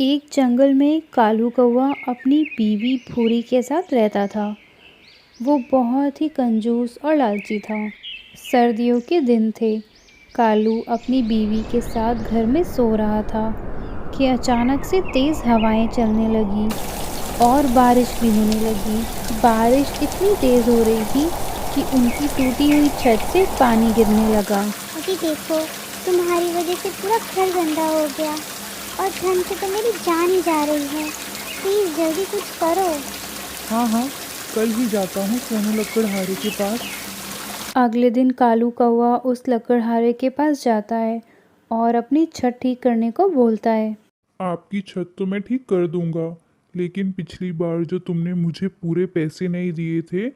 एक जंगल में कालू कौवा अपनी बीवी भूरी के साथ रहता था। वो बहुत ही कंजूस और लालची था। सर्दियों के दिन थे। कालू अपनी बीवी के साथ घर में सो रहा था कि अचानक से तेज़ हवाएं चलने लगी और बारिश भी होने लगी। बारिश इतनी तेज़ हो रही थी कि उनकी टूटी हुई छत से पानी गिरने लगा। अभी देखो, तुम्हारी वजह से पूरा घर गंदा हो गया और ठंड से तो मेरी जान ही जा रही है। प्लीज़ जल्दी कुछ करो। हाँ हाँ, कल ही जाता हूँ सोनू लकड़हारे के पास। अगले दिन कालू कौवा उस लकड़हारे के पास जाता है और अपनी छत ठीक करने को बोलता है। आपकी छत तो मैं ठीक कर दूंगा, लेकिन पिछली बार जो तुमने मुझे पूरे पैसे नहीं दिए थे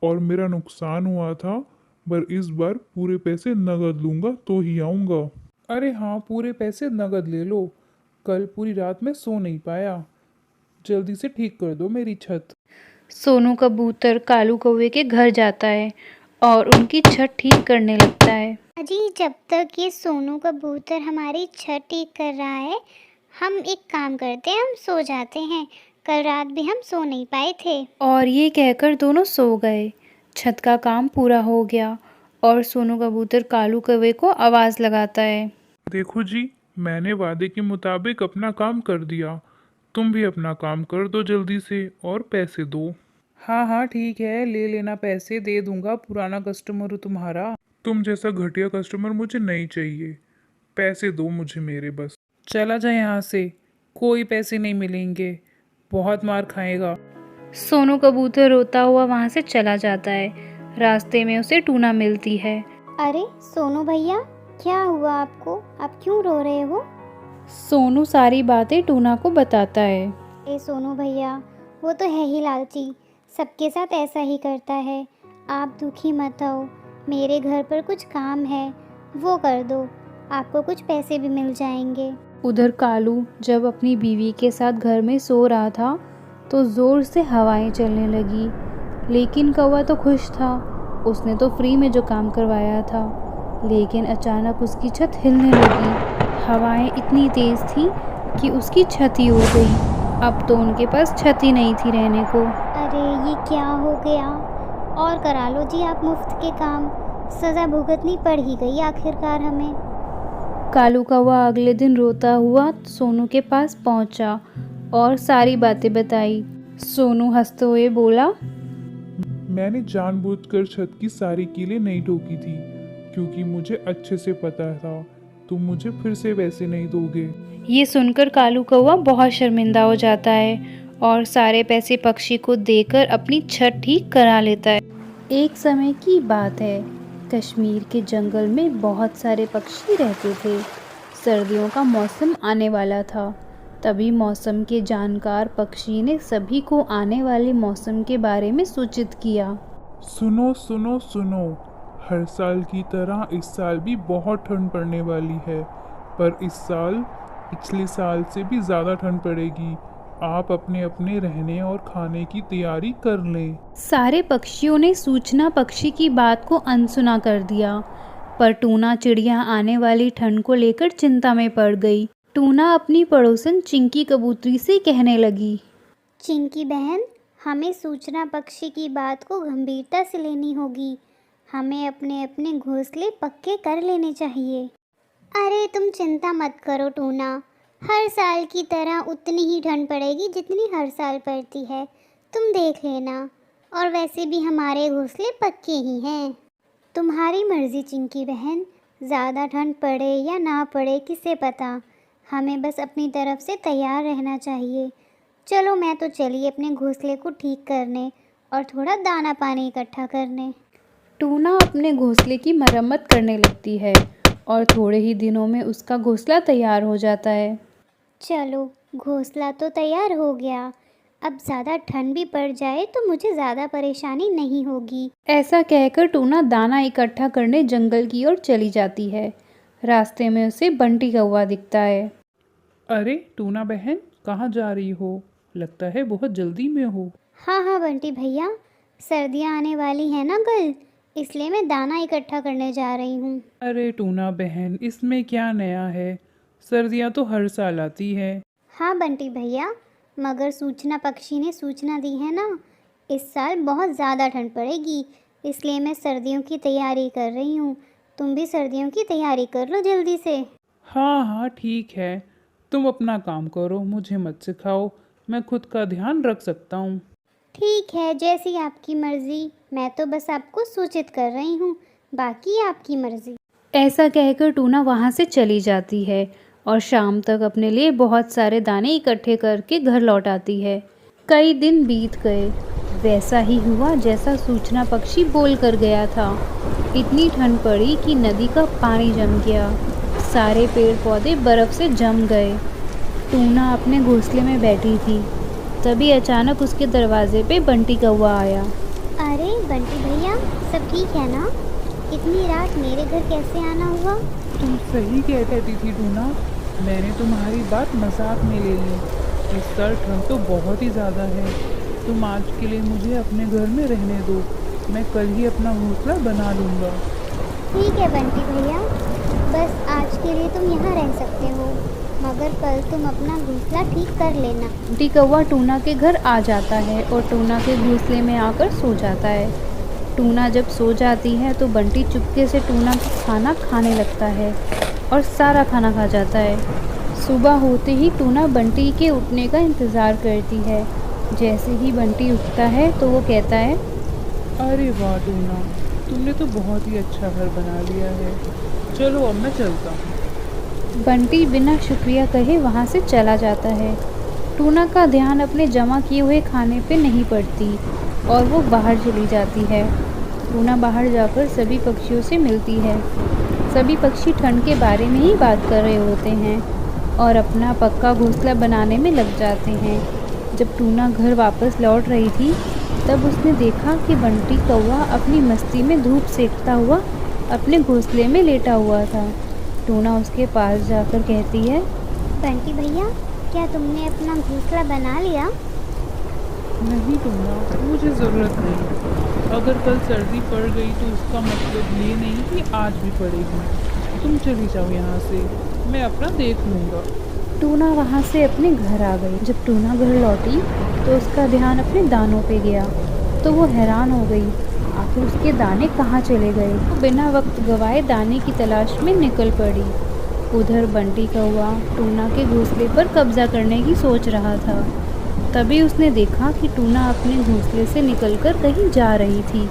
और मेरा नुकसान हुआ था, पर इस बार पूरे पैसे नगद लूंगा तो ही आऊँगा। अरे हाँ, पूरे पैसे नगद ले लो। कल पूरी रात मैं सो नहीं पाया। जल्दी से ठीक कर दो मेरी छत। सोनू कबूतर कालू कौवे के घर जाता है और उनकी छत ठीक करने लगता है। अजी, जब तक ये सोनू कबूतर हमारी छत ठीक कर रहा है, हम एक काम करते हैं, हम सो जाते हैं। कल रात भी हम सो नहीं पाए थे। और ये कहकर दोनों सो गए। छत का काम पूरा हो गया और सोनू कबूतर कालू कौवे को आवाज़ लगाता है। देखो जी, मैंने वादे के मुताबिक अपना काम कर दिया। तुम भी अपना काम कर दो जल्दी से और पैसे दो। हाँ हाँ ठीक है, ले लेना, पैसे दे दूंगा। पुराना कस्टमर हूँ तुम्हारा। तुम जैसा घटिया कस्टमर मुझे नहीं चाहिए। पैसे दो मुझे मेरे बस। चला जा यहाँ से, कोई पैसे नहीं मिलेंगे। बहुत मार खाएगा। सोनू कबूतर रोता हुआ वहाँ से चला जाता है। रास्ते में उसे टूना मिलती है। अरे सोनू भैया, क्या हुआ आपको? आप क्यों रो रहे हो? सोनू सारी बातें टूना को बताता है। ए सोनू भैया, वो तो है ही लालची, सबके साथ ऐसा ही करता है। आप दुखी मत हो, मेरे घर पर कुछ काम है, वो कर दो, आपको कुछ पैसे भी मिल जाएंगे। उधर कालू जब अपनी बीवी के साथ घर में सो रहा था तो ज़ोर से हवाएं चलने लगी। लेकिन कौवा तो खुश था, उसने तो फ्री में जो काम करवाया था। लेकिन अचानक उसकी छत हिलने लगी। हवाएं इतनी तेज़ थी कि उसकी छत ही उड़ गई। अब तो उनके पास छत ही नहीं थी रहने को। अरे ये क्या हो गया? और करा लो जी आप मुफ्त के काम, सज़ा भुगतनी पड़ ही गई आखिरकार हमें। कालू कौवा अगले दिन रोता हुआ सोनू के पास पहुंचा और सारी बातें बताई। सोनू हंसते हुए बोला, मैंने जानबूझकर छत की सारी कीलें नहीं ठोकी थी, क्योंकि मुझे अच्छे से पता था तुम मुझे फिर से पैसे नहीं दोगे। ये सुनकर कालू कौवा बहुत शर्मिंदा हो जाता है और सारे पैसे पक्षी को देकर अपनी छत ठीक करा लेता है। एक समय की बात है, कश्मीर के जंगल में बहुत सारे पक्षी रहते थे। सर्दियों का मौसम आने वाला था। तभी मौसम के जानकार पक्षी ने सभी को आने वाले मौसम के बारे में सूचित किया। सुनो सुनो सुनो, हर साल की तरह इस साल भी बहुत ठंड पड़ने वाली है, पर इस साल पिछले साल से भी ज़्यादा ठंड पड़ेगी। आप अपने अपने रहने और खाने की तैयारी कर लें। सारे पक्षियों ने सूचना पक्षी की बात को अनसुना कर दिया, पर टूना चिड़िया आने वाली ठंड को लेकर चिंता में पड़ गई। टूना अपनी पड़ोसन चिंकी कबूतरी से कहने लगी, चिंकी बहन, हमें सूचना पक्षी की बात को गंभीरता से लेनी होगी। हमें अपने अपने घोंसले पक्के कर लेने चाहिए। अरे तुम चिंता मत करो टूना, हर साल की तरह उतनी ही ठंड पड़ेगी जितनी हर साल पड़ती है, तुम देख लेना। और वैसे भी हमारे घोंसले पक्के ही हैं। तुम्हारी मर्ज़ी चिंकी बहन, ज़्यादा ठंड पड़े या ना पड़े किसे पता, हमें बस अपनी तरफ से तैयार रहना चाहिए। चलो मैं तो चली अपने घोंसले को ठीक करने और थोड़ा दाना पानी इकट्ठा करने। टूना अपने घोंसले की मरम्मत करने लगती है और थोड़े ही दिनों में उसका घोंसला तैयार हो जाता है। चलो, घोंसला तो तैयार हो गया, अब ज़्यादा ठंड भी पड़ जाए तो मुझे ज़्यादा परेशानी नहीं होगी। ऐसा कहकर टूना दाना इकट्ठा करने जंगल की ओर चली जाती है। रास्ते में उसे बंटी कौवा दिखता है। अरे टूना बहन, कहाँ जा रही हो? लगता है बहुत जल्दी में हो। हाँ हाँ बंटी भैया, सर्दियाँ आने वाली हैं ना कल, इसलिए मैं दाना इकट्ठा करने जा रही हूँ। अरे टूना बहन, इसमें क्या नया है? सर्दियाँ तो हर साल आती है। हाँ बंटी भैया, मगर सूचना पक्षी ने सूचना दी है ना, इस साल बहुत ज़्यादा ठंड पड़ेगी, इसलिए मैं सर्दियों की तैयारी कर रही हूँ। तुम भी सर्दियों की तैयारी कर लो जल्दी से। हाँ हाँ ठीक है, तुम अपना काम करो, मुझे मत सिखाओ, मैं खुद का ध्यान रख सकता हूँ। ठीक है, जैसी आपकी मर्ज़ी, मैं तो बस आपको सूचित कर रही हूँ, बाकी आपकी मर्ज़ी। ऐसा कहकर टूना वहाँ से चली जाती है और शाम तक अपने लिए बहुत सारे दाने इकट्ठे करके घर लौट आती है। कई दिन बीत गए, वैसा ही हुआ जैसा सूचना पक्षी बोल कर गया था। इतनी ठंड पड़ी कि नदी का पानी जम गया, सारे पेड़ पौधे बर्फ से जम गए। टूना अपने घोंसले में बैठी थी, तभी अचानक उसके दरवाजे पे बंटी कौवा आया। अरे बंटी भैया, सब ठीक है ना? इतनी रात मेरे घर कैसे आना हुआ? तुम सही कह रही थी टूना, मैंने तुम्हारी बात मजाक में ले ली। इस साल ठंड तो बहुत ही ज़्यादा है, तुम आज के लिए मुझे अपने घर में रहने दो, मैं कल ही अपना घोंसला बना लूँगा। ठीक है बंटी भैया, बस आज के लिए तुम यहाँ रह सकते हो, मगर कल तुम अपना घोंसला ठीक कर लेना। बंटी कौवा टूना के घर आ जाता है और टूना के घोंसले में आकर सो जाता है। टूना जब सो जाती है तो बंटी चुपके से टूना का खाना खाने लगता है और सारा खाना खा जाता है। सुबह होते ही टूना बंटी के उठने का इंतज़ार करती है। जैसे ही बंटी उठता है तो वो कहता है, अरे वाह टूना, तुमने तो बहुत ही अच्छा घर बना लिया है, चलो अब मैं चलता हूँ। बंटी बिना शुक्रिया कहे वहाँ से चला जाता है। टूना का ध्यान अपने जमा किए हुए खाने पे नहीं पड़ती और वो बाहर चली जाती है। टूना बाहर जाकर सभी पक्षियों से मिलती है। सभी पक्षी ठंड के बारे में ही बात कर रहे होते हैं और अपना पक्का घोंसला बनाने में लग जाते हैं। जब टूना घर वापस लौट रही थी तब उसने देखा कि बंटी कौवा अपनी मस्ती में धूप सेकता हुआ अपने घोंसले में लेटा हुआ था। टूना उसके पास जाकर कहती है, बंटी भैया, क्या तुमने अपना घोंसला बना लिया? नहीं टूना, मुझे ज़रूरत नहीं, अगर कल सर्दी पड़ गई तो उसका मतलब ये नहीं कि आज भी पड़ेगी। तुम चली जाओ यहाँ से, मैं अपना देख लूँगा। टूना वहाँ से अपने घर आ गई। जब टूना घर लौटी तो उसका ध्यान अपने दानों पे गया तो वो हैरान हो गई, आखिर उसके दाने कहाँ चले गए। वो बिना वक्त गवाए दाने की तलाश में निकल पड़ी। उधर बंटी कौवा टूना के घोंसले पर कब्जा करने की सोच रहा था। तभी उसने देखा कि टूना अपने घोंसले से निकलकर कहीं जा रही थी।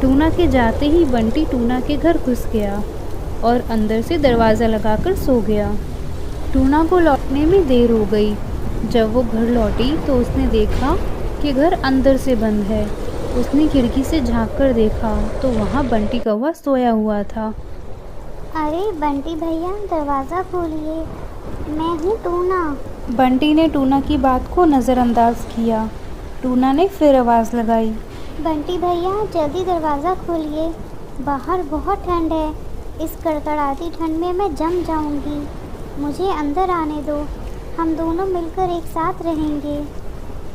टूना के जाते ही बंटी टूना के घर घुस गया और अंदर से दरवाज़ा लगाकर सो गया। टूना को लौटने में देर हो गई। जब वो घर लौटी तो उसने देखा कि घर अंदर से बंद है। उसने खिड़की से झांक कर देखा तो वहाँ बंटी कौवा सोया हुआ था। अरे बंटी भैया, दरवाज़ा खोलिए, मैं हूँ टूना। बंटी ने टूना की बात को नज़रअंदाज किया। टूना ने फिर आवाज़ लगाई, बंटी भैया, जल्दी दरवाज़ा खोलिए, बाहर बहुत ठंड है, इस कड़कड़ाती ठंड में मैं जम जाऊंगी, मुझे अंदर आने दो, हम दोनों मिलकर एक साथ रहेंगे।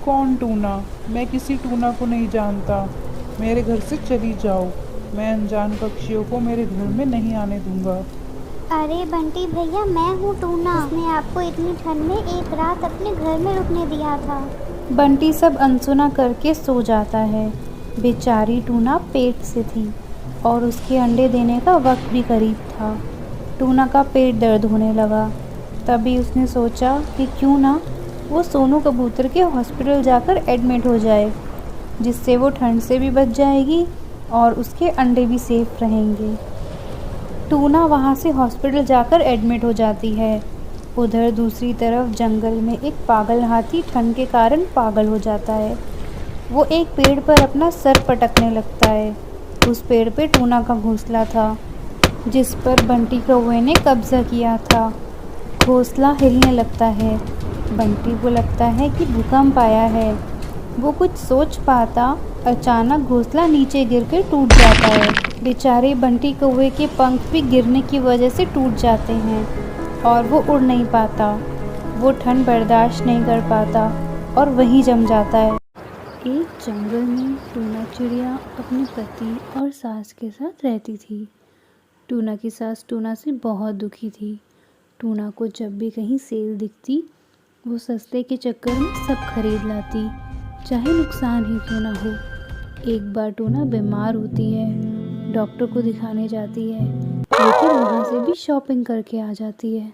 कौन टूना? मैं किसी टूना को नहीं जानता, मेरे घर से चली जाओ, मैं अनजान पक्षियों को मेरे घर में नहीं आने दूंगा। अरे बंटी भैया, मैं हूँ टूना, उसने आपको इतनी ठंड में एक रात अपने घर में रुकने दिया था। बंटी सब अनसुना करके सो जाता है। बेचारी टूना पेट से थी और उसके अंडे देने का वक्त भी करीब था। टूना का पेट दर्द होने लगा। तभी उसने सोचा कि क्यों ना वो सोनू कबूतर के हॉस्पिटल जाकर एडमिट हो जाए, जिससे वो ठंड से भी बच जाएगी और उसके अंडे भी सेफ रहेंगे। टूना वहाँ से हॉस्पिटल जाकर एडमिट हो जाती है। उधर दूसरी तरफ जंगल में एक पागल हाथी ठंड के कारण पागल हो जाता है। वो एक पेड़ पर अपना सर पटकने लगता है। उस पेड़ पे टूना का घोंसला था, जिस पर बंटी कौवे ने कब्जा किया था। घोंसला हिलने लगता है। बंटी को लगता है कि भूकंप आया है। वो कुछ सोच पाता, अचानक घोंसला नीचे गिरकर टूट जाता है। बेचारे बंटी कौवे के पंख भी गिरने की वजह से टूट जाते हैं और वो उड़ नहीं पाता। वो ठंड बर्दाश्त नहीं कर पाता और वहीं जम जाता है। एक जंगल में टूना चिड़िया अपने पति और सास के साथ रहती थी। टूना की सास टूना से बहुत दुखी थी। टूना को जब भी कहीं सेल दिखती वो सस्ते के चक्कर में सब खरीद लाती, चाहे नुकसान ही क्यों ना हो। एक बार टूना बीमार होती है, डॉक्टर को दिखाने जाती है, लेकिन वहाँ से भी शॉपिंग करके आ जाती है।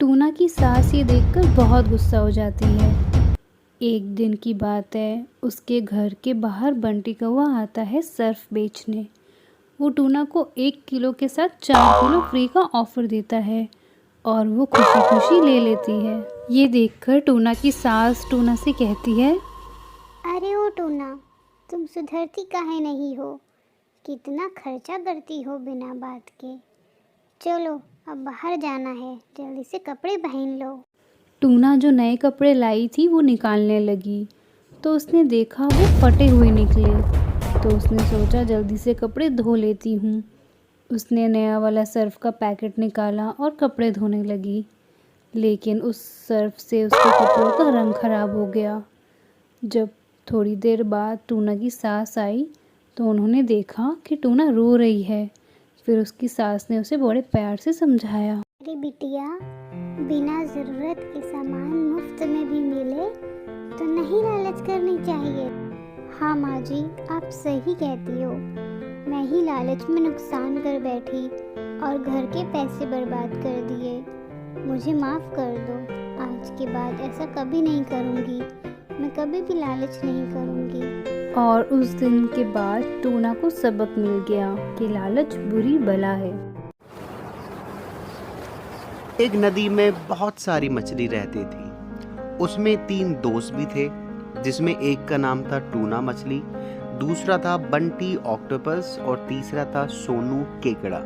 टूना की सास ये देखकर बहुत गुस्सा हो जाती है। एक दिन की बात है, उसके घर के बाहर बंटी कौवा आता है सर्फ बेचने। वो टूना को 1 किलो के साथ 4 किलो फ्री का ऑफर देता है और वो खुशी खुशी ले लेती है। ये देखकर टूना की सास टूना से कहती है, अरे ओ टूना, तुम सुधरती काहे नहीं हो? कितना खर्चा करती हो बिना बात के। चलो अब बाहर जाना है, जल्दी से कपड़े पहन लो। टूना जो नए कपड़े लाई थी वो निकालने लगी, तो उसने देखा वो फटे हुए निकले। तो उसने सोचा जल्दी से कपड़े धो लेती हूँ। उसने नया वाला सर्फ का पैकेट निकाला और कपड़े धोने लगी, लेकिन उस सर्फ से उसके कपड़ों का रंग खराब हो गया। जब थोड़ी देर बाद टूना की सास आई तो उन्होंने देखा कि टूना रो रही है। फिर उसकी सास ने उसे बड़े प्यार से समझाया। अरे बिटिया, बिना ज़रूरत के सामान मुफ्त में भी मिले तो नहीं लालच करनी चाहिए। हाँ माँ जी, आप सही कहती हो। मैं ही लालच में नुकसान कर बैठी और घर के पैसे बर्बाद कर दिए। मुझे माफ़ कर दो। आज के बाद ऐसा कभी नहीं करूँगी। मैं कभी भी लालच नहीं करूँगी। और उस दिन के बाद टूना को सबक मिल गया कि लालच बुरी बला है। एक नदी में बहुत सारी मछली रहती थी। उसमें 3 दोस्त भी थे, जिसमें एक का नाम था टूना मछली, दूसरा था बंटी ऑक्टोपस और तीसरा था सोनू केकड़ा।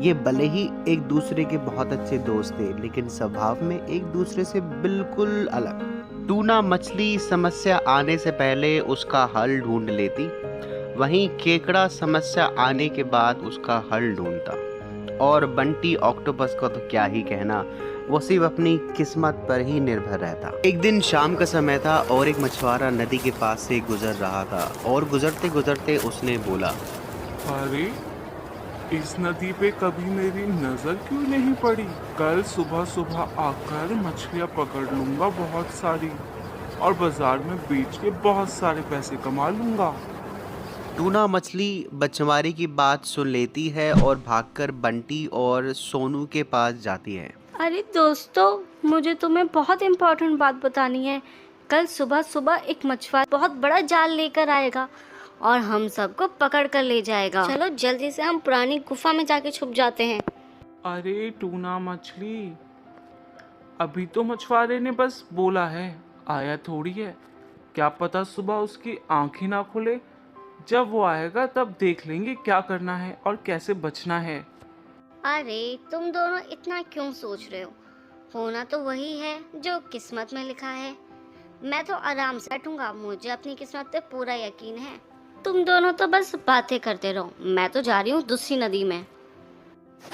ये भले ही एक दूसरे के बहुत अच्छे दोस्त थे, लेकिन स्वभाव में एक दूसरे से बिल्कुल अलग। टूना मछली समस्या आने से पहले उसका हल ढूंढ लेती, वहीं केकड़ा समस्या आने के बाद उसका हल ढूंढता, और बंटी ऑक्टोपस का तो क्या ही कहना, वो सिर्फ अपनी किस्मत पर ही निर्भर रहता। एक दिन शाम का समय था और एक मछुआरा नदी के पास से गुजर रहा था, और गुजरते गुजरते उसने बोला, अरे इस नदी पे कभी मेरी नजर क्यों नहीं पड़ी? कल सुबह सुबह आकर मछलियाँ पकड़ लूंगा बहुत सारी, और बाजार में बेच के बहुत सारे पैसे कमा लूंगा। टूना मछली मछुआरे की बात सुन लेती है और भागकर बंटी और सोनू के पास जाती है। अरे दोस्तों, मुझे तुम्हें बहुत इम्पोर्टेंट बात बतानी है। कल सुबह सुबह एक मछुआरा बहुत बड़ा जाल लेकर आएगा और हम सबको पकड़ कर ले जाएगा। चलो जल्दी से हम पुरानी गुफा में जाके छुप जाते हैं। अरे टूना मछली, अभी तो मछुआरे ने बस बोला है, आया थोड़ी है। क्या पता सुबह उसकी आंखें ना खुले। जब वो आएगा तब देख लेंगे क्या करना है और कैसे बचना है। अरे तुम दोनों इतना क्यों सोच रहे हो? होना तो वही है जो किस्मत में लिखा है। मैं तो आराम से बैठूंगा, मुझे अपनी किस्मत पे पूरा यकीन है। तुम दोनों तो बस बातें करते रहो, मैं तो जा रही हूँ दूसरी नदी में।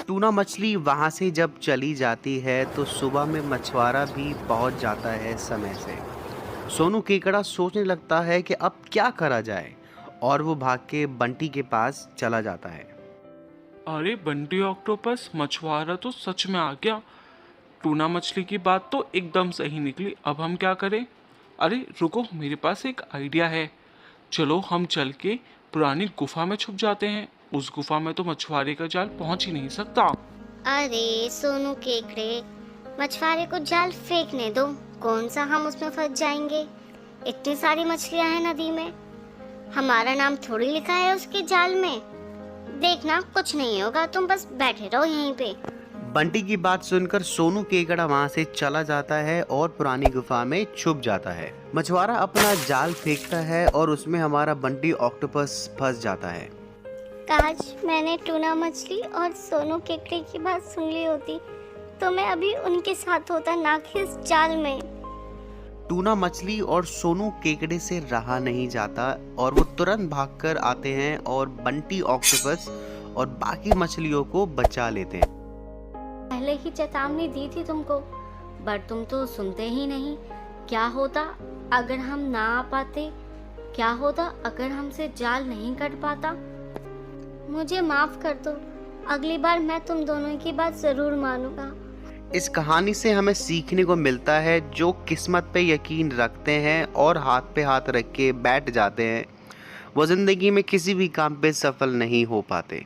टूना मछली वहां से जब चली जाती है तो सुबह में मछुआरा भी पहुंच जाता है समय से। सोनू केकड़ा सोचने लगता है कि अब क्या करा जाए, और वो भाग के बंटी के पास चला जाता है। अरे बंटी ऑक्टोपस, मछुआरा तो सच में आ गया। टूना मछली की बात तो एकदम सही निकली। अब हम क्या करें? अरे रुको, मेरे पास एक आइडिया है। चलो हम चल के पुरानी गुफा में छुप जाते हैं। उस गुफा में तो मछुआरे का जाल पहुंच ही नहीं सकता। अरे सोनू केकड़े, मछुआरे को जाल फेंकने दो, कौन सा हम उसमें फंस जाएंगे। इतनी सारी मछलियां हैं नदी में, हमारा नाम थोड़ी लिखा है उसके जाल में। देखना कुछ नहीं होगा, तुम बस बैठे रहो यहीं पे। बंटी की बात सुनकर सोनू केकड़ा वहां से चला जाता है और पुरानी गुफा में छुप जाता है। मछुआरा अपना जाल फेंकता है और उसमें हमारा बंटी ऑक्टोपस फंस जाता है। काश मैंने टूना मछली और सोनू केकड़े की बात सुन ली होती तो मैं अभी उनके साथ होता, ना कि इस जाल में। टूना मछली और सोनू केकड़े से रहा नहीं जाता और वो तुरंत भागकर आते हैं और बंटी ऑक्टोपस और बाकी मछलियों को बचा लेते हैं। पहले ही चेतावनी दी थी तुमको, बट तुम तो सुनते ही नहीं। क्या होता अगर हम ना आ पाते? क्या होता अगर हमसे जाल नहीं कट पाता? मुझे माफ कर दो, अगली बार मैं तुम दोनों की बात जरूर मानूंगा। इस कहानी से हमें सीखने को मिलता है, जो किस्मत पे यकीन रखते हैं और हाथ पे हाथ रख के बैठ जाते हैं, वो ज़िंदगी में किसी भी काम पे सफल नहीं हो पाते।